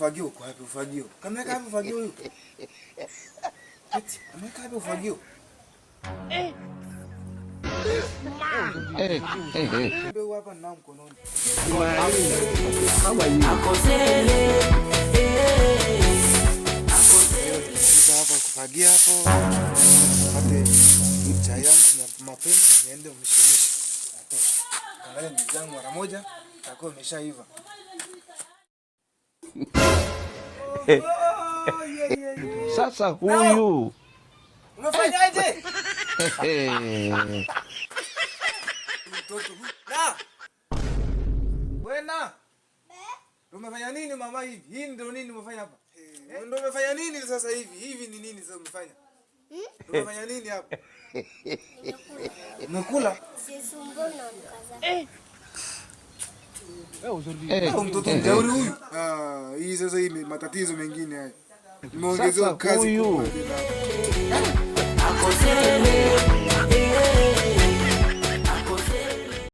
ufagio kwa hapo ufagio. Kameka hapo ufagio huyo. Eti, ameka hapo ufagio. Ndio hapa na mkononi. Akosele. Hapa kufagia hapo. Pate chai yangu na mapema niende mchemshe. Natosha. Kalaye nizangu mara moja itakuwa imeshaiva. Sasa huyu umefanyaje? Mtoto na wena umefanya nini mama hivi? Hii ndio nini umefanya hapa? Ndio umefanya nini sasa hivi? Hivi ni nini sasa umefanya? Umefanya nini hapa? Umekula? Mtoto mjauri huyu. Hii sasa hii matatizo mengine haya. Nimeongezewa kazi.